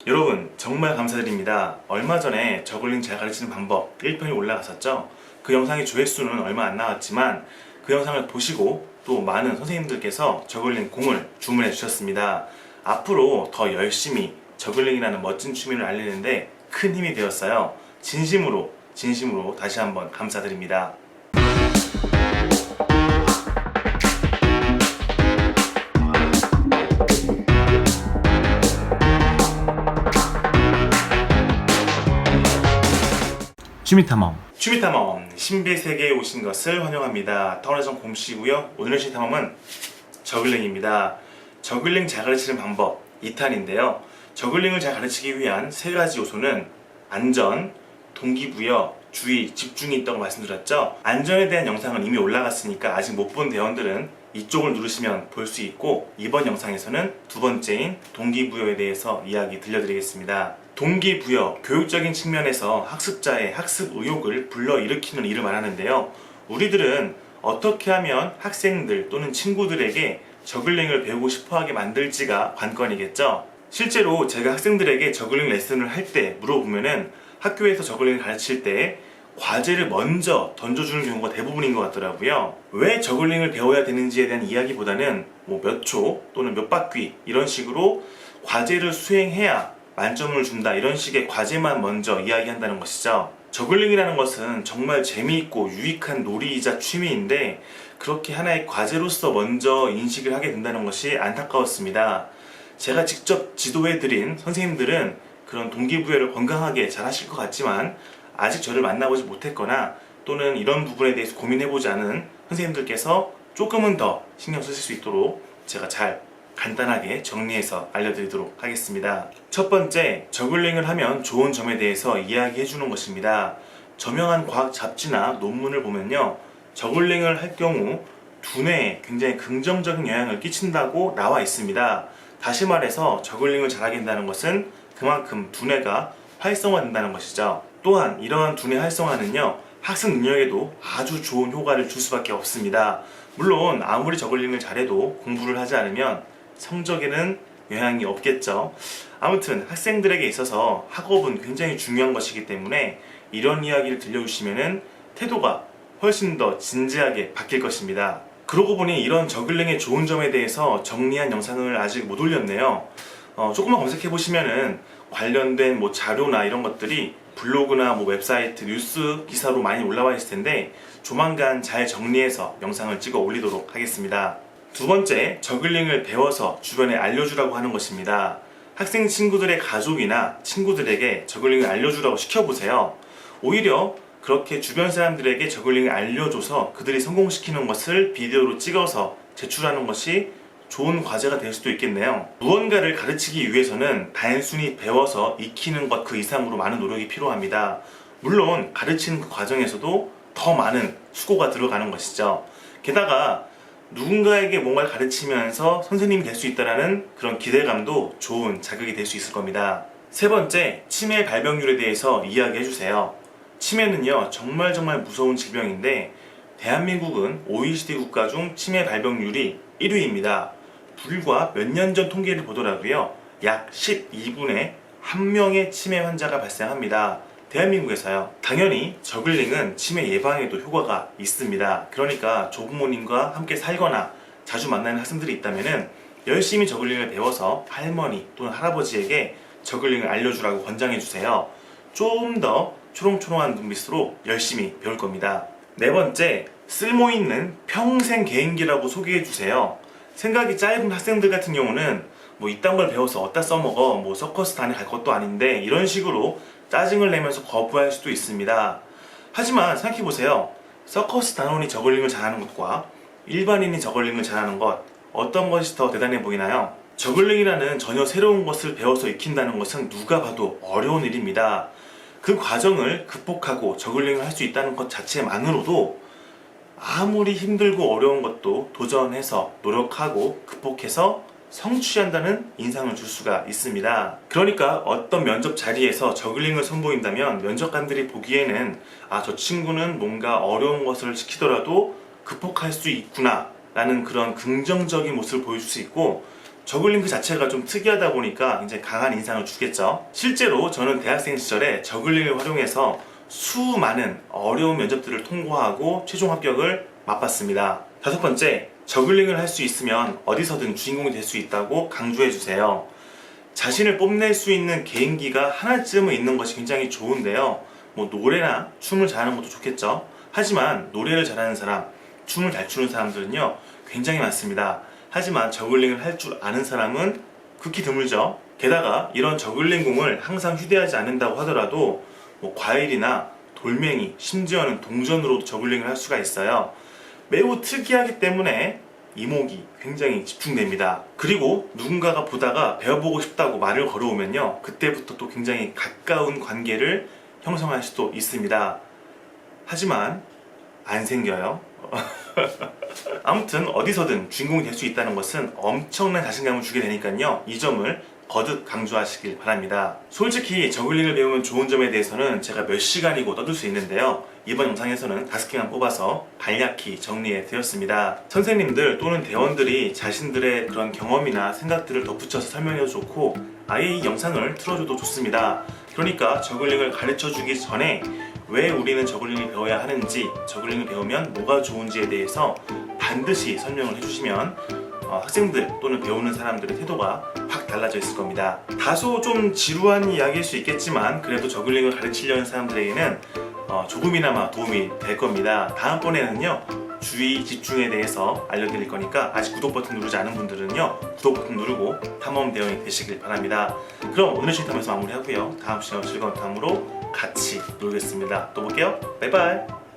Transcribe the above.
여러분 정말 감사드립니다. 얼마 전에 저글링 잘 가르치는 방법 1편이 올라갔었죠. 그 영상의 조회수는 얼마 안 나왔지만 그 영상을 보시고 또 많은 선생님들께서 저글링 공을 주문해 주셨습니다. 앞으로 더 열심히 저글링이라는 멋진 취미를 알리는데 큰 힘이 되었어요. 진심으로 다시 한번 감사드립니다. 취미탐험 신비의 세계에 오신 것을 환영합니다. 타원에선 곰씨고요. 오늘의 취미탐험은 저글링입니다. 저글링 잘 가르치는 방법 2탄인데요. 저글링을 잘 가르치기 위한 3가지 요소는 안전, 동기부여, 주의, 집중이 있다고 말씀드렸죠. 안전에 대한 영상은 이미 올라갔으니까 아직 못 본 대원들은 이쪽을 누르시면 볼 수 있고, 이번 영상에서는 두 번째인 동기부여에 대해서 이야기 들려드리겠습니다. 동기부여, 교육적인 측면에서 학습자의 학습 의욕을 불러일으키는 일을 말하는데요. 우리들은 어떻게 하면 학생들 또는 친구들에게 저글링을 배우고 싶어하게 만들지가 관건이겠죠. 실제로 제가 학생들에게 저글링 레슨을 할 때 물어보면은 학교에서 저글링을 가르칠 때 과제를 먼저 던져주는 경우가 대부분인 것 같더라고요. 왜 저글링을 배워야 되는지에 대한 이야기보다는 몇 초 또는 몇 바퀴 이런 식으로 과제를 수행해야 만점을 준다, 이런 식의 과제만 먼저 이야기한다는 것이죠. 저글링이라는 것은 정말 재미있고 유익한 놀이이자 취미인데 그렇게 하나의 과제로서 먼저 인식을 하게 된다는 것이 안타까웠습니다. 제가 직접 지도해드린 선생님들은 그런 동기부여를 건강하게 잘 하실 것 같지만 아직 저를 만나보지 못했거나 또는 이런 부분에 대해서 고민해보지 않은 선생님들께서 조금은 더 신경 쓰실 수 있도록 제가 잘 간단하게 정리해서 알려드리도록 하겠습니다. 첫 번째, 저글링을 하면 좋은 점에 대해서 이야기해 주는 것입니다. 저명한 과학 잡지나 논문을 보면요, 저글링을 할 경우 두뇌에 굉장히 긍정적인 영향을 끼친다고 나와 있습니다. 다시 말해서 저글링을 잘하게 된다는 것은 그만큼 두뇌가 활성화된다는 것이죠. 또한 이러한 두뇌 활성화는요, 학습 능력에도 아주 좋은 효과를 줄 수밖에 없습니다. 물론 아무리 저글링을 잘해도 공부를 하지 않으면 성적에는 영향이 없겠죠. 아무튼 학생들에게 있어서 학업은 굉장히 중요한 것이기 때문에 이런 이야기를 들려주시면 태도가 훨씬 더 진지하게 바뀔 것입니다. 그러고 보니 이런 저글링의 좋은 점에 대해서 정리한 영상을 아직 못 올렸네요. 조금만 검색해 보시면은 관련된 자료나 이런 것들이 블로그나 웹사이트, 뉴스 기사로 많이 올라와 있을 텐데 조만간 잘 정리해서 영상을 찍어 올리도록 하겠습니다. 두 번째, 저글링을 배워서 주변에 알려주라고 하는 것입니다. 학생 친구들의 가족이나 친구들에게 저글링을 알려주라고 시켜보세요. 오히려 그렇게 주변 사람들에게 저글링을 알려줘서 그들이 성공시키는 것을 비디오로 찍어서 제출하는 것이 좋은 과제가 될 수도 있겠네요. 무언가를 가르치기 위해서는 단순히 배워서 익히는 것 그 이상으로 많은 노력이 필요합니다. 물론 가르치는 그 과정에서도 더 많은 수고가 들어가는 것이죠. 게다가 누군가에게 뭔가를 가르치면서 선생님이 될 수 있다는 그런 기대감도 좋은 자극이 될 수 있을 겁니다. 세 번째, 치매 발병률에 대해서 이야기해 주세요. 치매는요, 정말 무서운 질병인데 대한민국은 OECD 국가 중 치매 발병률이 1위입니다. 불과 몇 년 전 통계를 보더라도요, 약 12분에 1명의 치매 환자가 발생합니다. 대한민국에서요. 당연히 저글링은 치매 예방에도 효과가 있습니다. 그러니까 조부모님과 함께 살거나 자주 만나는 학생들이 있다면 열심히 저글링을 배워서 할머니 또는 할아버지에게 저글링을 알려주라고 권장해주세요. 좀 더 초롱초롱한 눈빛으로 열심히 배울 겁니다. 네 번째, 쓸모있는 평생 개인기라고 소개해주세요. 생각이 짧은 학생들 같은 경우는 이딴 걸 배워서 어디다 써먹어, 서커스 단에 갈 것도 아닌데 이런 식으로 짜증을 내면서 거부할 수도 있습니다. 하지만 생각해보세요. 서커스 단원이 저글링을 잘하는 것과 일반인이 저글링을 잘하는 것, 어떤 것이 더 대단해 보이나요? 저글링이라는 전혀 새로운 것을 배워서 익힌다는 것은 누가 봐도 어려운 일입니다. 그 과정을 극복하고 저글링을 할 수 있다는 것 자체만으로도 아무리 힘들고 어려운 것도 도전해서 노력하고 극복해서 성취한다는 인상을 줄 수가 있습니다. 그러니까 어떤 면접 자리에서 저글링을 선보인다면 면접관들이 보기에는 저 친구는 뭔가 어려운 것을 시키더라도 극복할 수 있구나 라는 그런 긍정적인 모습을 보여줄 수 있고, 저글링 그 자체가 좀 특이하다 보니까 굉장히 강한 인상을 주겠죠. 실제로 저는 대학생 시절에 저글링을 활용해서 수많은 어려운 면접들을 통과하고 최종 합격을 맛봤습니다. 다섯 번째, 저글링을 할 수 있으면 어디서든 주인공이 될 수 있다고 강조해 주세요. 자신을 뽐낼 수 있는 개인기가 하나쯤은 있는 것이 굉장히 좋은데요. 뭐 노래나 춤을 잘하는 것도 좋겠죠. 하지만 노래를 잘하는 사람, 춤을 잘 추는 사람들은요 굉장히 많습니다. 하지만 저글링을 할 줄 아는 사람은 극히 드물죠. 게다가 이런 저글링 공을 항상 휴대하지 않는다고 하더라도 뭐 과일이나 돌멩이, 심지어는 동전으로도 저글링을 할 수가 있어요. 매우 특이하기 때문에 이목이 굉장히 집중됩니다. 그리고 누군가가 보다가 배워보고 싶다고 말을 걸어오면요, 그때부터 또 굉장히 가까운 관계를 형성할 수도 있습니다. 하지만 안 생겨요. 아무튼 어디서든 주인공이 될 수 있다는 것은 엄청난 자신감을 주게 되니까요, 이 점을 거듭 강조하시길 바랍니다. 솔직히 저글링을 배우면 좋은 점에 대해서는 제가 몇 시간이고 떠들 수 있는데요, 이번 영상에서는 5개만 뽑아서 간략히 정리해 드렸습니다. 선생님들 또는 대원들이 자신들의 그런 경험이나 생각들을 덧붙여서 설명해도 좋고, 아예 이 영상을 틀어줘도 좋습니다. 그러니까 저글링을 가르쳐 주기 전에 왜 우리는 저글링을 배워야 하는지, 저글링을 배우면 뭐가 좋은지에 대해서 반드시 설명을 해주시면 학생들 또는 배우는 사람들의 태도가 확 달라져 있을 겁니다. 다소 좀 지루한 이야기일 수 있겠지만 그래도 저글링을 가르치려는 사람들에게는 조금이나마 도움이 될 겁니다. 다음번에는요, 주의 집중에 대해서 알려드릴 거니까 아직 구독 버튼 누르지 않은 분들은요, 구독 버튼 누르고 탐험 대원이 되시길 바랍니다. 그럼 오늘의 실탐에서 마무리하고요, 다음 시간 즐거운 탐험으로 같이 놀겠습니다. 또 볼게요. 바이바이.